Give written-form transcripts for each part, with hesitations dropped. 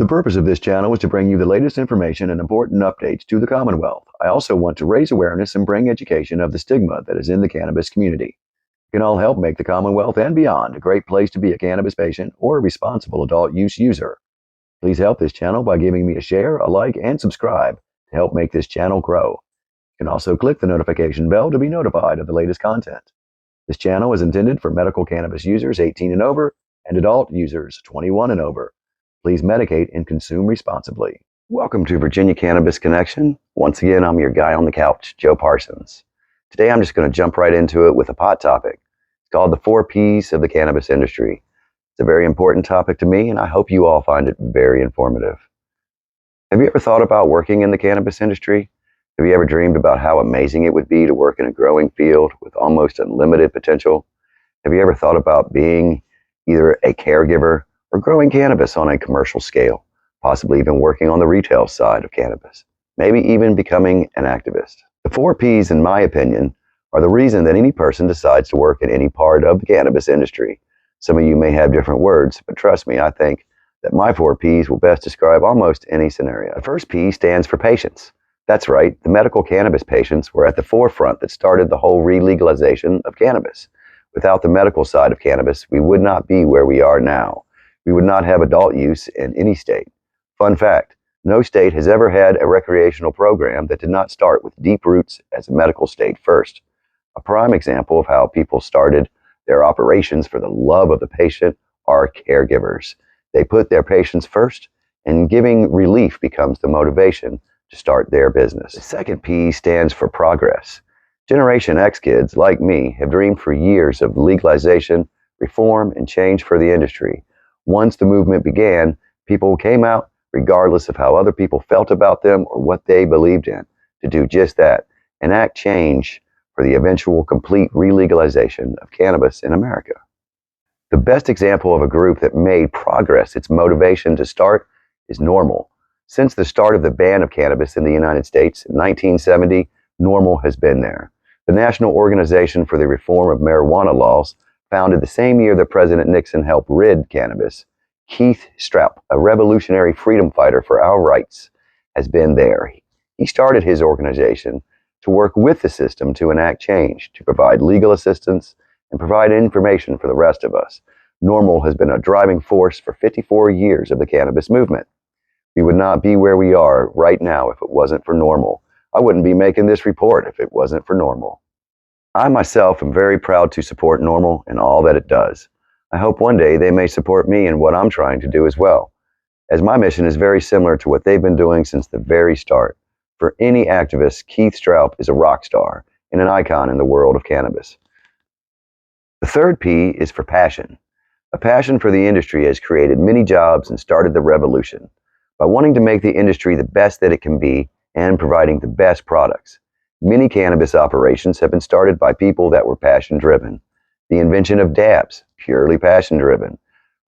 The purpose of this channel is to bring you the latest information and important updates to the Commonwealth. I also want to raise awareness and bring education of the stigma that is in the cannabis community. You can all help make the Commonwealth and beyond a great place to be a cannabis patient or a responsible adult use user. Please help this channel by giving me a share, a like, and subscribe to help make this channel grow. You can also click the notification bell to be notified of the latest content. This channel is intended for medical cannabis users 18 and over and adult users 21 and over. Please medicate and consume responsibly. Welcome to Virginia Cannabis Connection. Once again, I'm your guy on the couch, Joe Parsons. Today, I'm just going to jump right into it with a hot topic. It's called the 4 Ps of the cannabis industry. It's a very important topic to me, and I hope you all find it very informative. Have you ever thought about working in the cannabis industry? Have you ever dreamed about how amazing it would be to work in a growing field with almost unlimited potential? Have you ever thought about being either a caregiver or growing cannabis on a commercial scale, possibly even working on the retail side of cannabis, maybe even becoming an activist? The 4 Ps, in my opinion, are the reason that any person decides to work in any part of the cannabis industry. Some of you may have different words, but trust me, I think that my 4 Ps will best describe almost any scenario. The first P stands for patience. That's right, the medical cannabis patients were at the forefront that started the whole re-legalization of cannabis. Without the medical side of cannabis, we would not be where we are now. We would not have adult use in any state. Fun fact, no state has ever had a recreational program that did not start with deep roots as a medical state first. A prime example of how people started their operations for the love of the patient are caregivers. They put their patients first, and giving relief becomes the motivation to start their business. The second P stands for progress. Generation X kids, like me, have dreamed for years of legalization, reform, and change for the industry. Once the movement began, people came out, regardless of how other people felt about them or what they believed in, to do just that, enact change for the eventual complete re-legalization of cannabis in America. The best example of a group that made progress its motivation to start is NORML. Since the start of the ban of cannabis in the United States in 1970, NORML has been there. The National Organization for the Reform of Marijuana Laws, founded the same year that President Nixon helped rid cannabis. Keith Straup, a revolutionary freedom fighter for our rights, has been there. He started his organization to work with the system to enact change, to provide legal assistance, and provide information for the rest of us. NORML has been a driving force for 54 years of the cannabis movement. We would not be where we are right now if it wasn't for NORML. I wouldn't be making this report if it wasn't for NORML. I myself am very proud to support NORML and all that it does. I hope one day they may support me in what I'm trying to do as well, as my mission is very similar to what they've been doing since the very start. For any activist, Keith Straup is a rock star and an icon in the world of cannabis. The third P is for passion. A passion for the industry has created many jobs and started the revolution by wanting to make the industry the best that it can be and providing the best products. Many cannabis operations have been started by people that were passion-driven. The invention of dabs, purely passion-driven.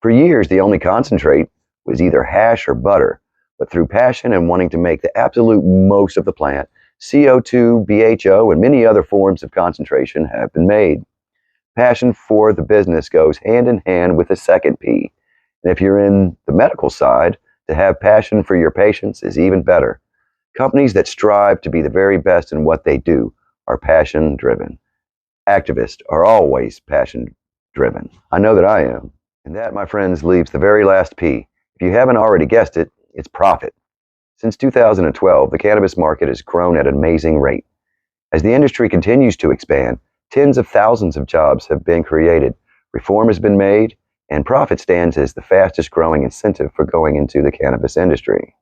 For years, the only concentrate was either hash or butter, but through passion and wanting to make the absolute most of the plant, CO2, BHO, and many other forms of concentration have been made. Passion for the business goes hand in hand with the second P. And if you're in the medical side, to have passion for your patients is even better. Companies that strive to be the very best in what they do are passion-driven. Activists are always passion-driven. I know that I am. And that, my friends, leaves the very last P. If you haven't already guessed it, it's profit. Since 2012, the cannabis market has grown at an amazing rate. As the industry continues to expand, tens of thousands of jobs have been created, reform has been made, and profit stands as the fastest growing incentive for going into the cannabis industry.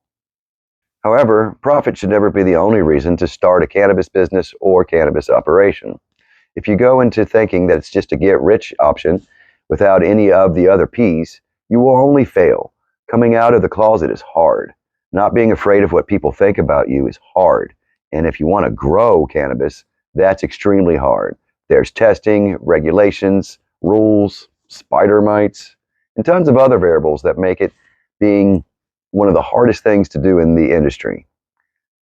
However, profit should never be the only reason to start a cannabis business or cannabis operation. If you go into thinking that it's just a get-rich option without any of the other Ps, you will only fail. Coming out of the closet is hard. Not being afraid of what people think about you is hard. And if you want to grow cannabis, that's extremely hard. There's testing, regulations, rules, spider mites, and tons of other variables that make it being one of the hardest things to do in the industry.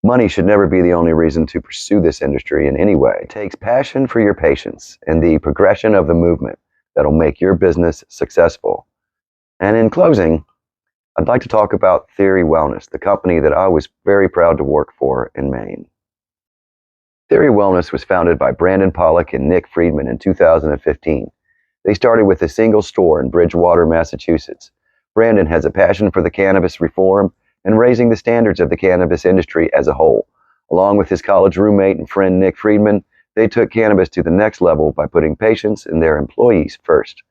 Money should never be the only reason to pursue this industry in any way. It takes passion for your patients and the progression of the movement that'll make your business successful. And in closing, I'd like to talk about Theory Wellness, the company that I was very proud to work for in Maine. Theory Wellness was founded by Brandon Pollock and Nick Friedman in 2015. They started with a single store in Bridgewater, Massachusetts. Brandon has a passion for the cannabis reform and raising the standards of the cannabis industry as a whole. Along with his college roommate and friend Nick Friedman, they took cannabis to the next level by putting patients and their employees first.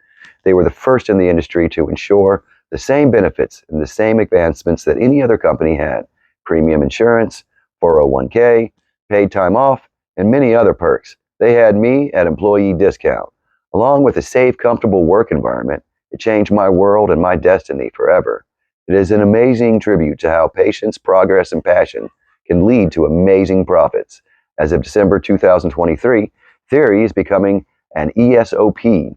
They were the first in the industry to ensure the same benefits and the same advancements that any other company had: premium insurance, 401k, paid time off, and many other perks. They had me at employee discount. Along with a safe, comfortable work environment, it changed my world and my destiny forever. It is an amazing tribute to how patience, progress, and passion can lead to amazing profits. As of December 2023, Theory is becoming an ESOP,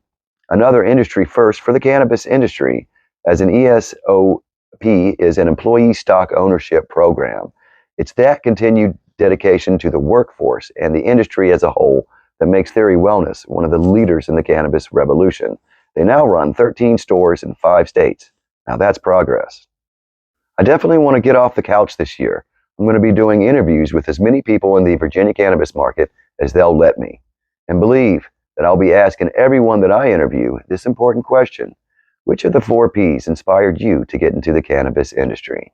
another industry first for the cannabis industry, as an ESOP is an employee stock ownership program. It's that continued dedication to the workforce and the industry as a whole that makes Theory Wellness one of the leaders in the cannabis revolution. They now run 13 stores in 5 states. Now that's progress. I definitely want to get off the couch this year. I'm going to be doing interviews with as many people in the Virginia cannabis market as they'll let me. And believe that I'll be asking everyone that I interview this important question: which of the 4 Ps inspired you to get into the cannabis industry?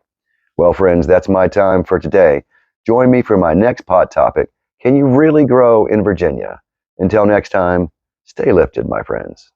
Well, friends, that's my time for today. Join me for my next pot topic: can you really grow in Virginia? Until next time, stay lifted, my friends.